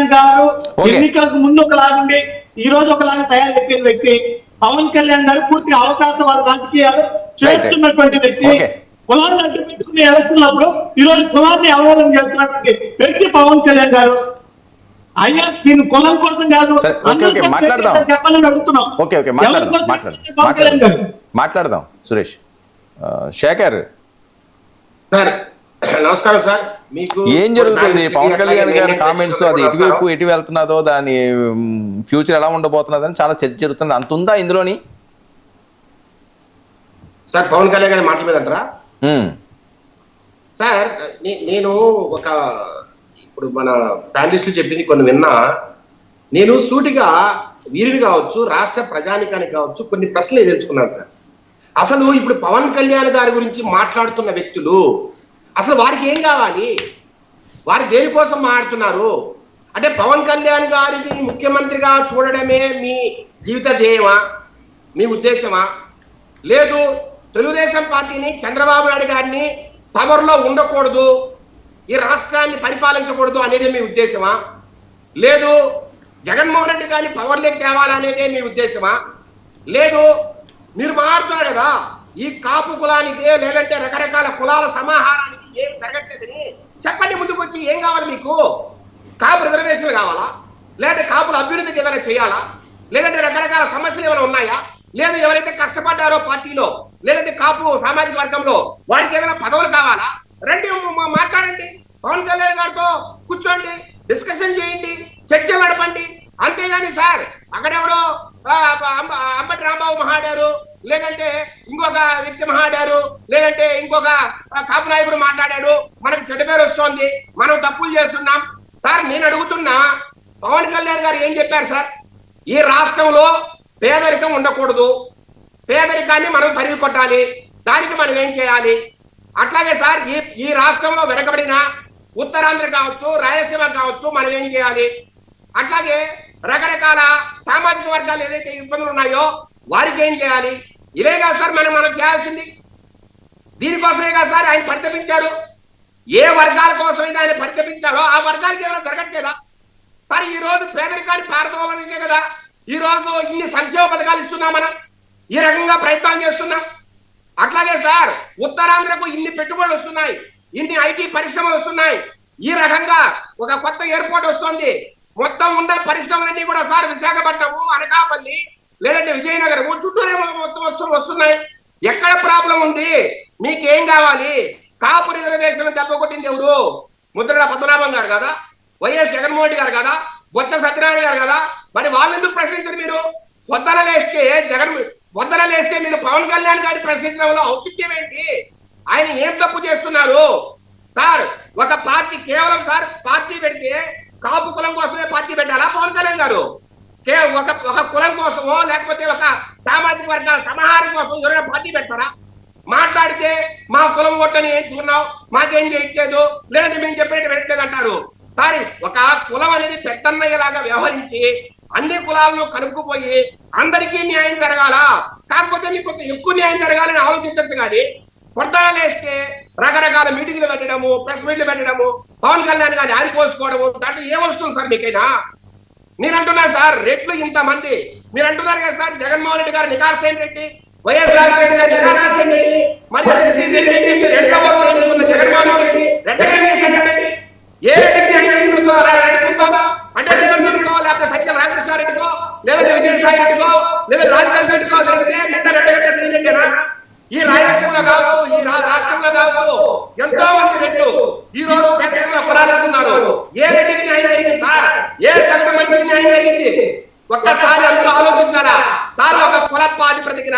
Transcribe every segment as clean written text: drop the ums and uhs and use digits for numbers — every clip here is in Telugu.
కళ్యాణ్ గారు ఎన్నికలకు ముందు ఒకలాగుండి ఈ రోజు ఒకలాగా తయారు చెప్పిన వ్యక్తి. పవన్ కళ్యాణ్ గారు పూర్తిగా అవకాశవాద రాజకీయాలు చేస్తున్నటువంటి వ్యక్తి. కులాన్ని అడ్డు పెట్టుకునే ఎలక్షన్ అప్పుడు ఈ రోజు కులాన్ని అవహేళన చేస్తున్నటువంటి వ్యక్తి పవన్ కళ్యాణ్ గారు. అయ్యా దీని కులం కోసం కాదు, చెప్పాలని అడుగుతున్నాం. మాట్లాడదాం. సురేష్, శేఖర్ సార్ నమస్కారం సార్. మీకు ఏం జరుగుతుంది? పవన్ కళ్యాణ్ గారి కామెంట్స్ అది ఎటువైపు ఎటు వెళ్తున్నదో, దాని ఫ్యూచర్ ఎలా ఉండబోతున్నదో అని చాలా చర్చ జరుగుతుంది. అంత ఉందా ఇందులోని? సార్ పవన్ కళ్యాణ్ గారి మాటల మీద అంటారా సార్? నేను ఇప్పుడు మన ప్యానలిస్టులు చెప్పింది కొన్ని విన్నా. నేను సూటిగా వీరిని కావచ్చు, రాష్ట్ర ప్రజానికానికి కావచ్చు కొన్ని ప్రశ్నలు తెలుసుకున్నాను సార్. అసలు ఇప్పుడు పవన్ కళ్యాణ్ గారి గురించి మాట్లాడుతున్న వ్యక్తులు అసలు వారికి ఏం కావాలి? వారు దేనికోసం మాట్లాడుతున్నారు? అంటే పవన్ కళ్యాణ్ గారిని ముఖ్యమంత్రిగా చూడడమే మీ జీవిత ధ్యేయమా, మీ ఉద్దేశమా? లేదు తెలుగుదేశం పార్టీని, చంద్రబాబు నాయుడు గారిని పవర్లో ఉండకూడదు, ఈ రాష్ట్రాన్ని పరిపాలించకూడదు అనేది మీ ఉద్దేశమా? లేదు జగన్మోహన్ రెడ్డి గారిని పవర్లోకి తేవాలనేదే మీ ఉద్దేశమా? లేదు మీరు మాట్లాడుతున్నారు కదా ఈ కాపు కులానికి లేదంటే రకరకాల కులాల సమాహారానికి ఏం జరగట్లేదని చెప్పండి. ముందుకు వచ్చి ఏం కావాలి మీకు? కాపు రిజర్వేషన్లు కావాలా? లేదంటే కాపుల అభ్యున్నతికి ఏదైనా చేయాలా? లేదంటే రకరకాల సమస్యలు ఏమైనా ఉన్నాయా? లేదు ఎవరైతే కష్టపడ్డారో పార్టీలో లేదంటే కాపు సామాజిక వర్గంలో వారికి ఏదైనా పదవులు కావాలా? రండి మాట్లాడండి, పవన్ కళ్యాణ్ గారితో కూర్చోండి, డిస్కషన్ చేయండి, చర్చ నడపండి. అంతేగాని సార్ అక్కడెవడో అంబటి రాంబాబు మహాడారు, లేదంటే ఇంకొక వ్యక్తి మహాడారు, లేదంటే ఇంకొక కాపు నాయకుడు మాట్లాడాడు, మనకు చెడ్డ పేరు వస్తోంది, మనం తప్పులు చేస్తున్నాం. సార్ నేను అడుగుతున్నా, పవన్ కళ్యాణ్ గారు ఏం చెప్పారు సార్? ఈ రాష్ట్రంలో పేదరికం ఉండకూడదు, పేదరికాన్ని మనం తరిగి కొట్టాలి, దానికి మనం ఏం చేయాలి? అట్లాగే సార్ ఈ రాష్ట్రంలో వెనకబడిన ఉత్తరాంధ్ర కావచ్చు, రాయలసీమ కావచ్చు, మనం ఏం చేయాలి? అట్లాగే రకరకాల సామాజిక వర్గాలు ఏదైతే ఇబ్బందులు ఉన్నాయో వారికి ఏం చేయాలి? ఇవే కాదు సార్ మనం చేయాల్సింది. దీనికోసమే కాదు సార్ ఆయన పరితపించారు. ఏ వర్గాల కోసమైతే ఆయన పరితపించారో ఆ వర్గాలకి ఏమైనా జరగట్లేదా సార్? ఈ రోజు పేదరికాన్ని పారదోలనిదే కదా ఈ రోజు ఇన్ని సంక్షేమ పథకాలు ఇస్తున్నాం, మనం ఈ రకంగా ప్రయత్నాలు చేస్తున్నాం. అట్లాగే సార్ ఉత్తరాంధ్రకు ఇన్ని పెట్టుబడులు వస్తున్నాయి, ఇన్ని ఐటీ పరిశ్రమలు వస్తున్నాయి, ఈ రకంగా ఒక కొత్త ఎయిర్పోర్ట్ వస్తుంది. మొత్తం ఉన్న పరిశ్రమలన్నీ కూడా సార్ విశాఖపట్నము, అనకాపల్లి, లేదంటే విజయనగరము చుట్టూరే మొత్తం వస్తున్నాయి. ఎక్కడ ప్రాబ్లం ఉంది? మీకేం కావాలి? కాపు రిజర్వేషన్ దెబ్బ కొట్టింది ఎవరు? ముద్రగడ పద్మనాభం గారు కదా, వైఎస్ జగన్మోహన్ రెడ్డి గారు కదా, బొత్స సత్యనారాయణ గారు కదా. మరి వాళ్ళు ఎందుకు ప్రశ్నించరు? మీరు పొద్దున లేస్తే మీరు పవన్ కళ్యాణ్ గారిని ప్రశ్నించడంలో ఔచిత్యం ఏంటి? ఆయన ఏం తప్పు చేస్తున్నారు సార్? ఒక పార్టీ కేవలం సార్ పార్టీ పెడితే కాపు కులం కోసమే పార్టీ పెట్టాలా పవన్ కళ్యాణ్ గారు? ఒక కులం కోసమో లేకపోతే ఒక సామాజిక వర్గాల సమాహారం కోసం ఎవరైనా పార్టీ పెడతారా? మాట్లాడితే మా కులం ఓట్లని ఎంచుకున్నావు, మాకేం చేయట్లేదు, లేదంటే మేము చెప్పినట్టు పెట్టలేదు అంటారు. సారీ, ఒక కులం అనేది పెద్దన్నయ్యలాగా వ్యవహరించి అన్ని కులాలను కలుపుకుపోయి అందరికీ న్యాయం జరగాల, కాకపోతే మీకు కొంత ఎక్కువ న్యాయం జరగాలని ఆలోచించచ్చు. కానీ పొద్దున లేస్తే రకరకాల మీటింగ్లు పెట్టడము, ప్రెస్ మీట్లు పెట్టడము, పవన్ కళ్యాణ్ గారిని ఆరిపోసుకోవడము, దాంట్లో ఏమొస్తుంది సార్ మీకైనా? నేను అంటున్నాను సార్, రెట్లు ఇంతమంది మీరు అంటున్నారు కదా సార్, జగన్మోహన్ రెడ్డి గారు నికార్సైన రెడ్డి, వైఎస్ రాజశేఖర గారు నికార్సైన రెడ్డి, మరి జగన్మోహన్ రెడ్డి ఏ రెడ్డికి అంటే లేకపోతే సత్యం రామకృష్ణ రెడ్డికో, లేదంటే విజయసాయి రెడ్డికో, లేదా రాజకేశ్వర రెడ్డికో జరిగితే మిగతా రెడ్డినా? ఈ రాయలసీమలో కావచ్చు, ఈ రాష్ట్రంలో కావచ్చు, ఎంతో మంది రెడ్లు ఈ రోజు పేదరికంలో పోరాడుతున్నారు. ఏ రెడ్డికి న్యాయం జరిగింది సార్? ఏ సగం మనిషికి న్యాయం జరిగింది? ఒక్కసారి అందరూ ఆలోచించాలా సార్? ఒక కుల ప్రాతిపదికన,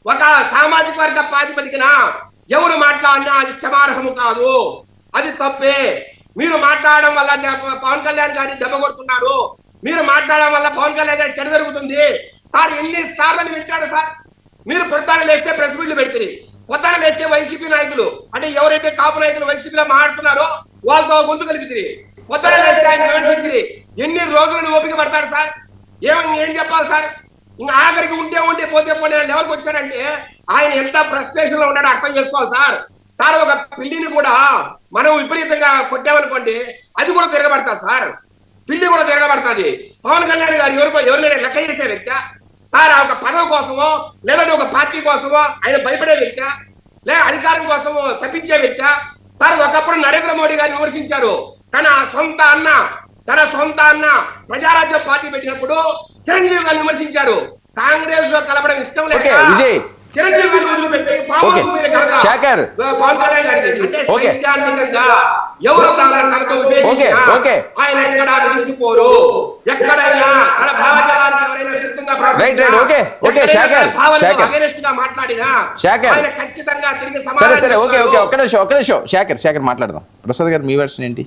ఒక సామాజిక వర్గ ప్రాతిపదికన ఎవరు మాట్లాడినా అది క్షమార్హము కాదు, అది తప్పే. మీరు మాట్లాడడం వల్ల పవన్ కళ్యాణ్ గారిని దెబ్బ కొడుతున్నారు, మీరు మాట్లాడడం వల్ల పవన్ కళ్యాణ్ గారి చెడ జరుగుతుంది సార్. ఎన్నిసార్లు వింటాడు సార్? మీరు పొద్దున లేస్తే ప్రెస్ మీట్లు పెడుతుంది, పొద్దున లేస్తే వైసీపీ నాయకులు అంటే ఎవరైతే కాపు నాయకులు వైసీపీలో మాట్లాడుతున్నారో వాళ్ళతో గొంతు కలిపితే పొద్దున లేస్తే ఆయన విమర్శించింది. ఎన్ని రోజులను ఓపిక పడతాడు సార్? ఏం చెప్పాలి సార్? ఇంకా ఆఖరికి ఉంటే పోతే పోతే లెవెల్కి వచ్చాడంటే ఆయన ఎంత ఫ్రస్ట్రేషన్ లో ఉన్నాడో అర్థం చేసుకోవాలి సార్. సార్ ఒక పిల్లిని కూడా మనం విపరీతంగా కొట్టామనుకోండి, అది కూడా తిరగబడతా సార్. పిల్లి కూడా తిరగబడుతుంది. పవన్ కళ్యాణ్ గారు ఎవరినైనా లెక్క చేసే వ్యక్తి సార్? ఒక పదవి కోసమో లేదంటే ఒక పార్టీ కోసమో ఆయన భయపడే వ్యక్తి, లే అధికారం కోసమో తప్పించే వ్యక్తి సార్? ఒకప్పుడు నరేంద్ర మోడీ గారిని విమర్శించారు, తన సొంత అన్న ప్రజారాజ్యం పార్టీ పెట్టినప్పుడు చిరంజీవి గారిని విమర్శించారు. కాంగ్రెస్ లో కలపడం ఇష్టం లేక చిరంజీవి గారిని వదిలిపెట్టి శేఖర్ పవన్ కళ్యాణ్ గారికి అంటే సైద్ధాంతికంగా ఎవరు తనతో ఆయన ఎక్కడా విడిపోరు, ఎక్కడైనా తన భావజాలానికి ఎవరైనా విరుద్ధంగా మాట్లాడినా ఆయన ఖచ్చితంగా తిరిగి సరే ఒక్క నిమిషం శేఖర్ మాట్లాడదాం. ప్రసాద్ గారు మీ వెర్షన్ ఏంటి,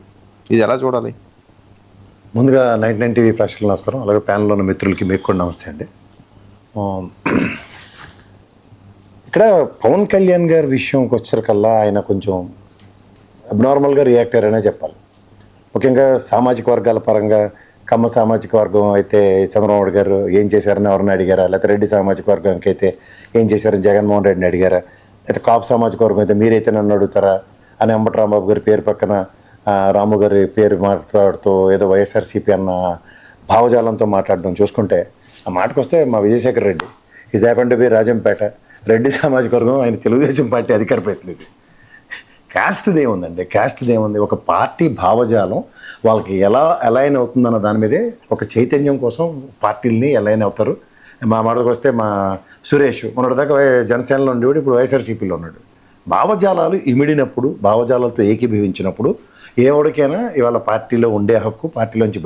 ఇది ఎలా చూడాలి? ముందుగా 99 టీవీ ప్రేక్షకులకు నమస్కారం, అలాగే ప్యానల్లో ఉన్న మిత్రులకి మీకు కూడా నమస్తే అండి. ఇక్కడ పవన్ కళ్యాణ్ గారి విషయంకి వచ్చేసరికల్లా ఆయన కొంచెం అబ్నార్మల్గా రియాక్ట్ అయ్యారనే చెప్పాలి. ముఖ్యంగా సామాజిక వర్గాల పరంగా కమ్మ సామాజిక వర్గం అయితే చంద్రబాబు గారు ఏం చేశారని ఎవరిని అడిగారా, లేకపోతే రెడ్డి సామాజిక వర్గానికి అయితే ఏం చేశారని జగన్మోహన్ రెడ్డిని అడిగారా, లేకపోతే కాపు సామాజిక వర్గం అయితే మీరైతే నన్ను అడుగుతారా అని అంబటి రాంబాబు గారి పేరు పక్కన రాము గారి పేరు మాట్లాడుతూ ఏదో వైఎస్ఆర్సీపీ అన్న భావజాలంతో మాట్లాడడం చూసుకుంటే, ఆ మాటకు వస్తే మా Vijayasekhar Reddy is happen to be Rajampet Reddy సామాజిక వర్గం, ఆయన తెలుగుదేశం పార్టీ అధికార ప్రతినిధి. క్యాస్ట్ది ఏముంది? ఒక పార్టీ భావజాలం వాళ్ళకి ఎలా అలైన్ అవుతుందన్న దాని మీదే ఒక చైతన్యం కోసం పార్టీలని అలైన్ అవుతారు. మా మాటకు వస్తే మా సురేష్ మొన్నటిదాకా జనసేనలో ఉండేవాడు, ఇప్పుడు వైఎస్ఆర్సీపీలో ఉన్నాడు. భావజాలాలు ఇమిడినప్పుడు, భావజాలాలతో ఏకీభవించినప్పుడు ఎవరికైనా ఇవాళ పార్టీలో ఉండే హక్కు, పార్టీలోంచి